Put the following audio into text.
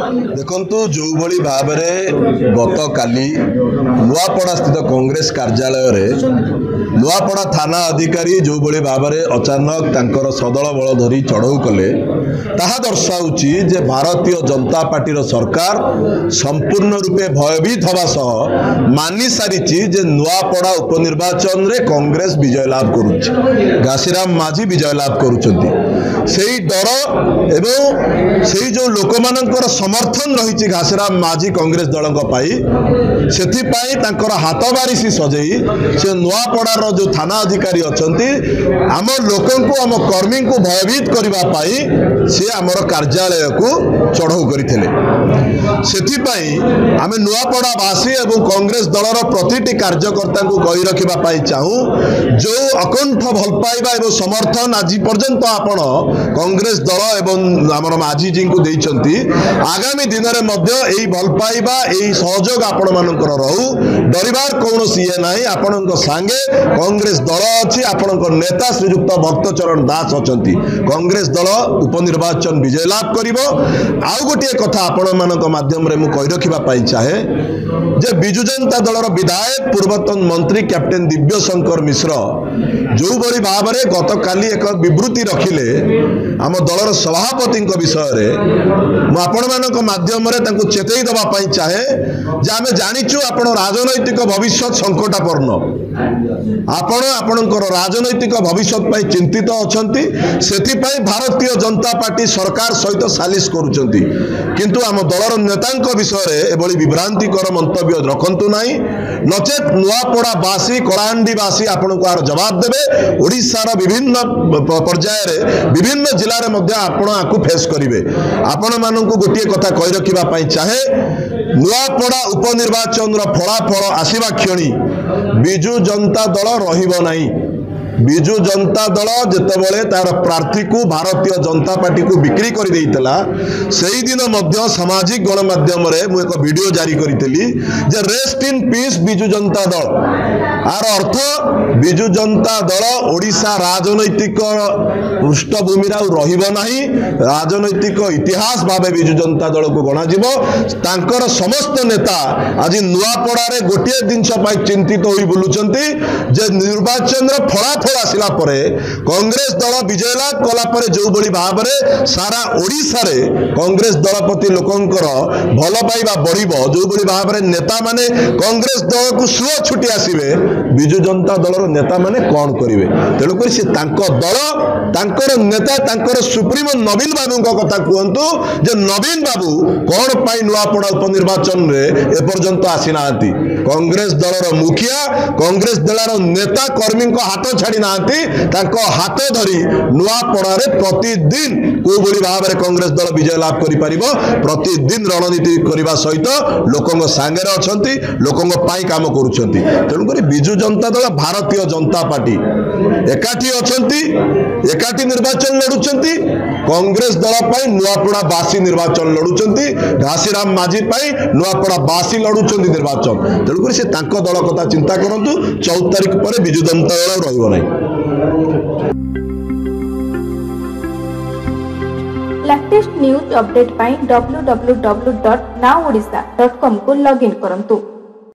देखंतु जो भली भाबरे गत काली नुआपड़ा स्थित कांग्रेस कार्यालय रे नुआपड़ा थाना अधिकारी जो भली भाबरे अचानक तांकर सदल बल धरी चढ़ऊ कले ताहा दर्शाउची जे भारतीय जनता पार्टी रो सरकार संपूर्ण रूपे भयभीत हवा सह मानि सारिची जे नुआपड़ा उपनिर्वाचन रे कांग्रेस विजय लाभ करूची घासीराम माझी विजय लाभ करूचंती सेही डर एवं सेही जो लोक मानकर समर्थन रही घासीराम माझी कांग्रेस दल से हाथ बारिश सजई से नुआपड़ार जो थाना अधिकारी अच्छा आम लोक आम कर्मी को भयभीत करने सी आमर कार्यालय को चढ़ऊ करते आम नुआपड़ावासी और कांग्रेस दलर प्रति कार्यकर्ता को कही रखा चाहूँ जो अकंठ भल पाइबा और समर्थन आज पर्यंत आपण कांग्रेस दल एवं आमर माझी जी को देइचंती आगामी दिन में भल पाइबा सहयोग आपण मानकर रहू डरिबार कौन ये ना आपण सांगे कांग्रेस दल अच्छी आपण नेता श्रीजुक्त भक्तचरण दास अच्छा कांग्रेस दल उपनिर्वाचन विजय लाभ कर आउ गोटे कथा आपण मानक माध्यम रे मु कहि रखिबा चाहे जे बिजु जनता दलर विधायक पूर्वतन मंत्री कैप्टेन दिव्य शंकर मिश्र जो बड़ी भाव में गत काली एक विवृत्ति रखिले आम दलर सभापति विषय आपण माध्यम चेतई दवाई चाहे जे आम जाचु आप राजनैतिक भविष्य संकटापन्न आपणकर राजनैतिक भविष्य चिंतित अच्छा से भारतीय जनता पार्टी सरकार सहित सालिश किंतु आम दलर नेता विषय एभली विभ्रांतिकर मंतव्य रखंतु नहीं नचेत नुआपड़ावासी कलाहांडीवासी आपण को आर जवाब देवे ओडिशार विभिन्न पर्यायर विभिन्न जिले में आपको फेस करेंगे आपण मानक गोटे कथा कही रखा चाहे नुआपड़ा उपनिर्वाचन फलाफल आसवा क्षणी बिजु जनता दल रहिबो नहीं बिजु जनता दल जितेबाला तार प्रार्थी को भारतीय जनता पार्टी को बिक्री कर देइतला सेही दिन मध्य सामाजिक गणमाध्यम रे मु एक वीडियो जारी करी जे rest in peace Biju Janata Dal are अर्थ बिजु जनता दल ओडिशा राजनैतिक पृष्ठभूमि रहिबो नाही राजनैतिक इतिहास भावे बिजु जनता दल को गणाजिबो तांकर समस्त नेता आज नुआपड़ा रे गोटे जिनस चिंतित होई बुलुचंती जे निर्वाचन रो फलाफल आसिला परे कांग्रेस दल विजय लाभ कला परे जो बड़ी भाव में सारा ओडिशा रे कांग्रेस दल प्रति लोकंकर भल पाइबा बढ़िबो जो बड़ी भाव में नेता माने कांग्रेस दल को सुଅ छुटी आसीबे बिजु जनता दलर नेता माने कौन करिवे तेणु करी से तांको दल तांकर नेता तांकर सुप्रीमो नवीन बाबू कथा कहतु जे नवीन बाबू कौन पाई नुआपड़ा उपनिर्वाचन रे एपर्यंत आसी नांती कांग्रेस दलर मुखिया कांग्रेस दलर नेता कर्मी हाथ छाड़ी हाथ धरी नुआपड़ा रे प्रतिदिन को बड़ी भाव में कांग्रेस दल विजय लाभ कर प्रतिदिन रणनीति करने सहित लोकों सांगे अच्छा लोकों काम करुँच तेणुक बिजु जनता दल भारतीय जनता पार्टी एकाठी अच्छा एकाठी निर्वाचन लड़ुंट कांग्रेस दल नुआपड़ावासी निर्वाचन लड़ुंट घासीराम माझी नुआपड़ावासी लड़ुंट निर्वाचन तेणुक से दल कथा चिंता करूँ 14 तारीख पर बिजु जनता दल रहिबो नहीं। लेटेस्ट न्यूज अपडेट पाई www.nowodisha.com को लॉगिन करंतु।